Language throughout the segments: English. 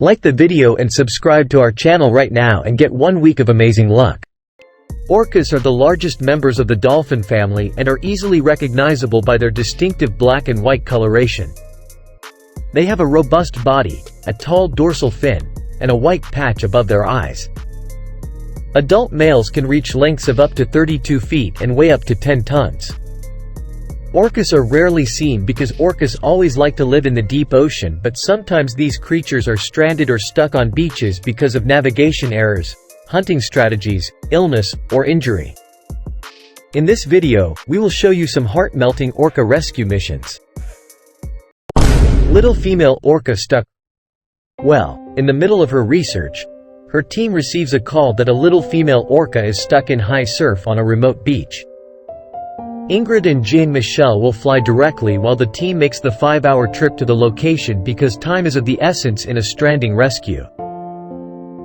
Like the video and subscribe to our channel right now and get 1 week of amazing luck. Orcas are the largest members of the dolphin family and are easily recognizable by their distinctive black and white coloration. They have a robust body, a tall dorsal fin, and a white patch above their eyes. Adult males can reach lengths of up to 32 feet and weigh up to 10 tons. Orcas are rarely seen because orcas always like to live in the deep ocean, but sometimes these creatures are stranded or stuck on beaches because of navigation errors, hunting strategies, illness, or injury. In this video, we will show you some heart-melting orca rescue missions. Little female orca stuck. Well, in the middle of her research, her team receives a call that a little female orca is stuck in high surf on a remote beach. Ingrid and Jean-Michel will fly directly while the team makes the 5-hour trip to the location because time is of the essence in a stranding rescue.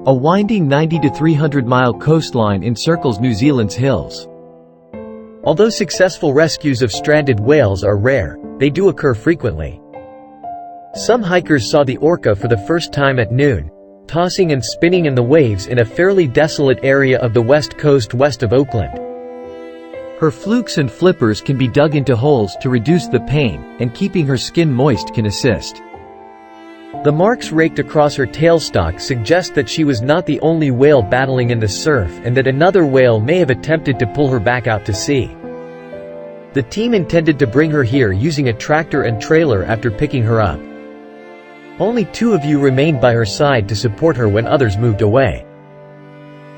A winding 90 to 300-mile coastline encircles New Zealand's hills. Although successful rescues of stranded whales are rare, they do occur frequently. Some hikers saw the orca for the first time at noon, tossing and spinning in the waves in a fairly desolate area of the west coast west of Auckland. Her flukes and flippers can be dug into holes to reduce the pain, and keeping her skin moist can assist. The marks raked across her tailstock suggest that she was not the only whale battling in the surf and that another whale may have attempted to pull her back out to sea. The team intended to bring her here using a tractor and trailer after picking her up. Only 2 of you remained by her side to support her when others moved away.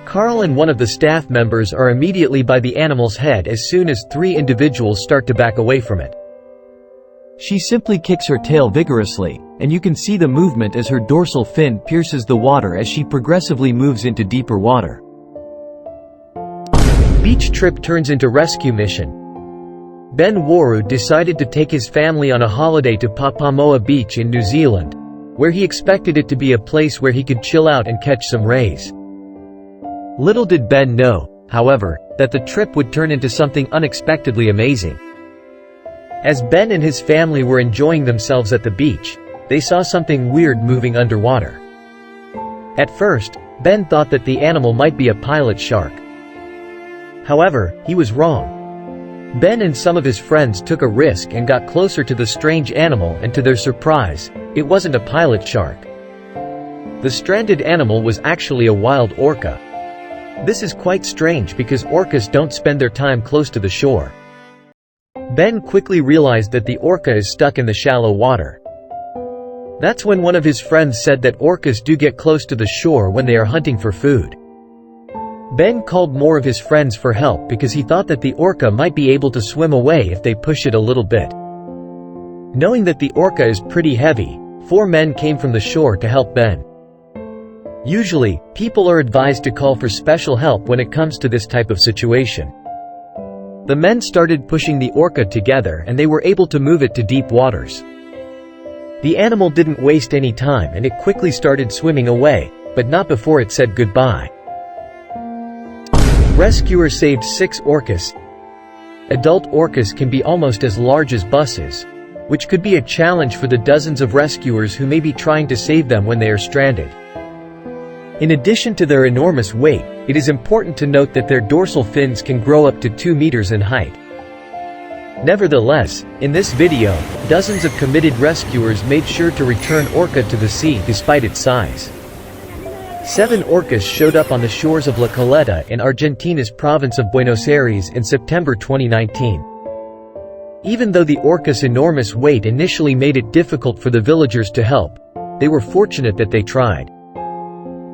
Carl and one of the staff members are immediately by the animal's head as soon as 3 individuals start to back away from it. She simply kicks her tail vigorously, and you can see the movement as her dorsal fin pierces the water as she progressively moves into deeper water. Beach trip turns into rescue mission. Ben Waru decided to take his family on a holiday to Papamoa Beach in New Zealand, where he expected it to be a place where he could chill out and catch some rays. Little did Ben know, however, that the trip would turn into something unexpectedly amazing. As Ben and his family were enjoying themselves at the beach, they saw something weird moving underwater. At first, Ben thought that the animal might be a pilot shark. However, he was wrong. Ben and some of his friends took a risk and got closer to the strange animal, and to their surprise, it wasn't a pilot shark. The stranded animal was actually a wild orca. This is quite strange because orcas don't spend their time close to the shore. Ben quickly realized that the orca is stuck in the shallow water. That's when one of his friends said that orcas do get close to the shore when they are hunting for food. Ben called more of his friends for help because he thought that the orca might be able to swim away if they push it a little bit. Knowing that the orca is pretty heavy, 4 men came from the shore to help Ben. Usually, people are advised to call for special help when it comes to this type of situation. The men started pushing the orca together and they were able to move it to deep waters. The animal didn't waste any time and it quickly started swimming away, but not before it said goodbye. Rescuers saved 6 orcas. Adult orcas can be almost as large as buses, which could be a challenge for the dozens of rescuers who may be trying to save them when they are stranded. In addition to their enormous weight, it is important to note that their dorsal fins can grow up to 2 meters in height. Nevertheless, in this video, dozens of committed rescuers made sure to return Orca to the sea despite its size. 7 orcas showed up on the shores of La Caleta in Argentina's province of Buenos Aires in September 2019. Even though the orca's enormous weight initially made it difficult for the villagers to help, they were fortunate that they tried.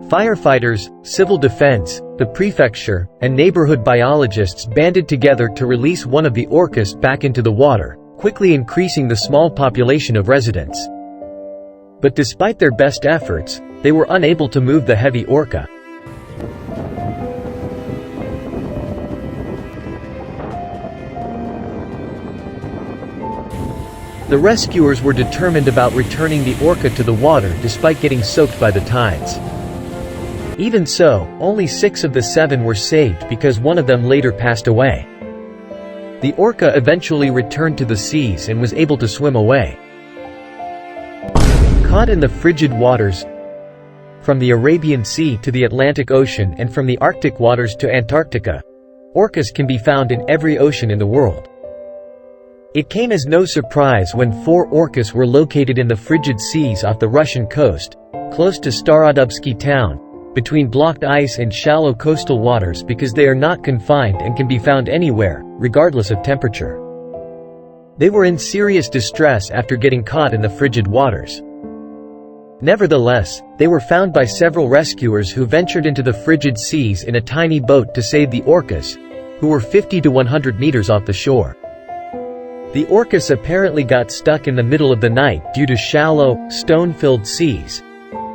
Firefighters, civil defense, the prefecture, and neighborhood biologists banded together to release one of the orcas back into the water, quickly increasing the small population of residents. But despite their best efforts, they were unable to move the heavy orca. The rescuers were determined about returning the orca to the water despite getting soaked by the tides. Even so, only 6 of the 7 were saved because one of them later passed away. The orca eventually returned to the seas and was able to swim away. Caught in the frigid waters, from the Arabian Sea to the Atlantic Ocean and from the Arctic waters to Antarctica. Orcas can be found in every ocean in the world. It came as no surprise when 4 orcas were located in the frigid seas off the Russian coast, close to Starodubsky town, between blocked ice and shallow coastal waters because they are not confined and can be found anywhere, regardless of temperature. They were in serious distress after getting caught in the frigid waters. Nevertheless, they were found by several rescuers who ventured into the frigid seas in a tiny boat to save the orcas, who were 50 to 100 meters off the shore. The orcas apparently got stuck in the middle of the night due to shallow, stone-filled seas,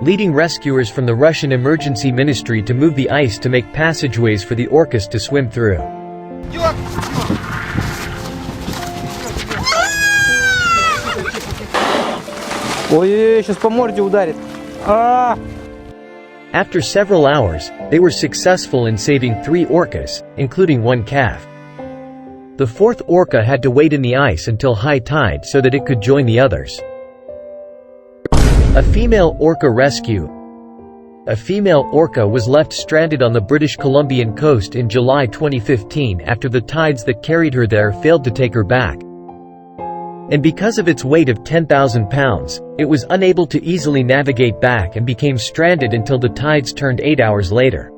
leading rescuers from the Russian Emergency Ministry to move the ice to make passageways for the orcas to swim through. Ой-ой-ой, сейчас по морде ударит. After several hours, they were successful in saving 3 orcas, including 1 calf. The 4th orca had to wait in the ice until high tide so that it could join the others. A female orca rescue. A female orca was left stranded on the British Columbian coast in July 2015 after the tides that carried her there failed to take her back. And because of its weight of 10,000 pounds, it was unable to easily navigate back and became stranded until the tides turned 8 hours later.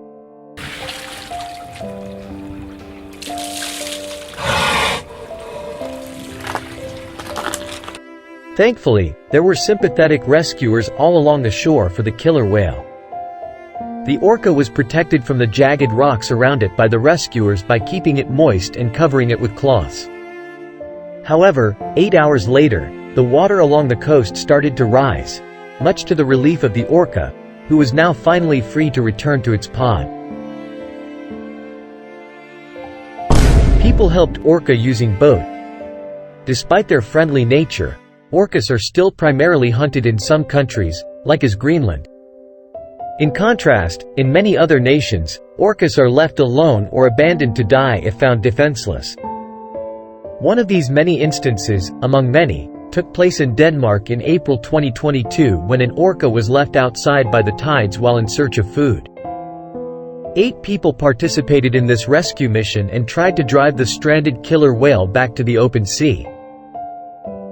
Thankfully, there were sympathetic rescuers all along the shore for the killer whale. The orca was protected from the jagged rocks around it by the rescuers by keeping it moist and covering it with cloths. However, 8 hours later, the water along the coast started to rise, much to the relief of the orca, who was now finally free to return to its pod. People helped orca using boat. Despite their friendly nature, orcas are still primarily hunted in some countries, like as Greenland. In contrast, in many other nations, orcas are left alone or abandoned to die if found defenseless. One of these many instances, among many, took place in Denmark in April 2022 when an orca was left outside by the tides while in search of food. 8 people participated in this rescue mission and tried to drive the stranded killer whale back to the open sea.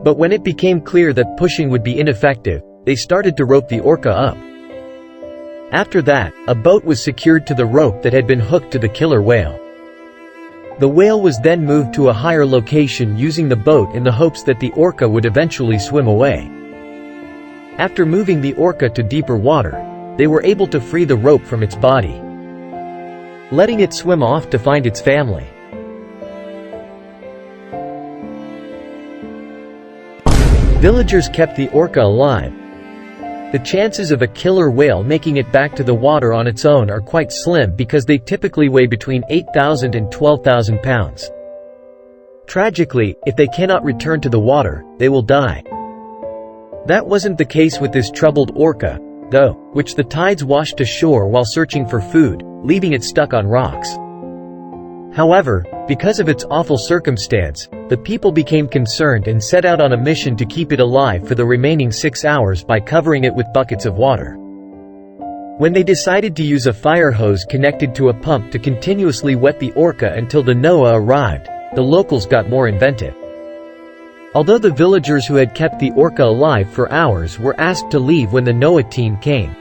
But when it became clear that pushing would be ineffective, they started to rope the orca up. After that, a boat was secured to the rope that had been hooked to the killer whale. The whale was then moved to a higher location using the boat in the hopes that the orca would eventually swim away. After moving the orca to deeper water, they were able to free the rope from its body, letting it swim off to find its family. Villagers kept the orca alive. The chances of a killer whale making it back to the water on its own are quite slim because they typically weigh between 8,000 and 12,000 pounds. Tragically, if they cannot return to the water, they will die. That wasn't the case with this troubled orca, though, which the tides washed ashore while searching for food, leaving it stuck on rocks. However, because of its awful circumstance, the people became concerned and set out on a mission to keep it alive for the remaining 6 hours by covering it with buckets of water. When they decided to use a fire hose connected to a pump to continuously wet the orca until the NOAA arrived, the locals got more inventive. Although the villagers who had kept the orca alive for hours were asked to leave when the NOAA team came,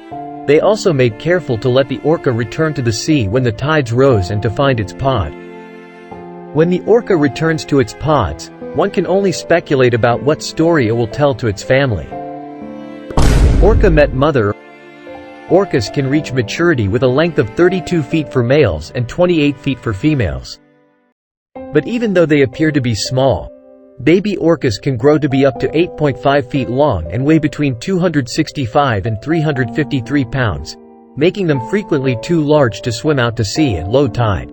they also made careful to let the orca return to the sea when the tides rose and to find its pod. When the orca returns to its pods, one can only speculate about what story it will tell to its family. Orca met mother. Orcas can reach maturity with a length of 32 feet for males and 28 feet for females. But even though they appear to be small, baby orcas can grow to be up to 8.5 feet long and weigh between 265 and 353 pounds, making them frequently too large to swim out to sea at low tide.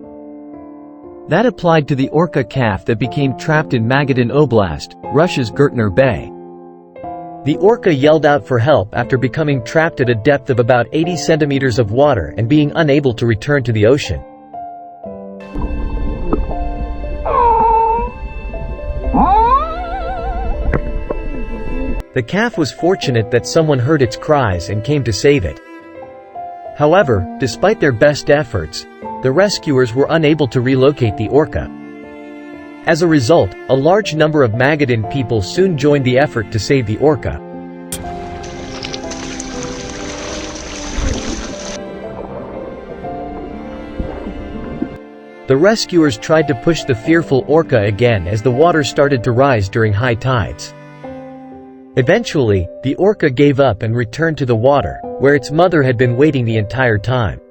That applied to the orca calf that became trapped in Magadan Oblast, Russia's Gertner Bay. The orca yelled out for help after becoming trapped at a depth of about 80 centimeters of water and being unable to return to the ocean. The calf was fortunate that someone heard its cries and came to save it. However, despite their best efforts, the rescuers were unable to relocate the orca. As a result, a large number of Magadan people soon joined the effort to save the orca. The rescuers tried to push the fearful orca again as the water started to rise during high tides. Eventually, the orca gave up and returned to the water, where its mother had been waiting the entire time.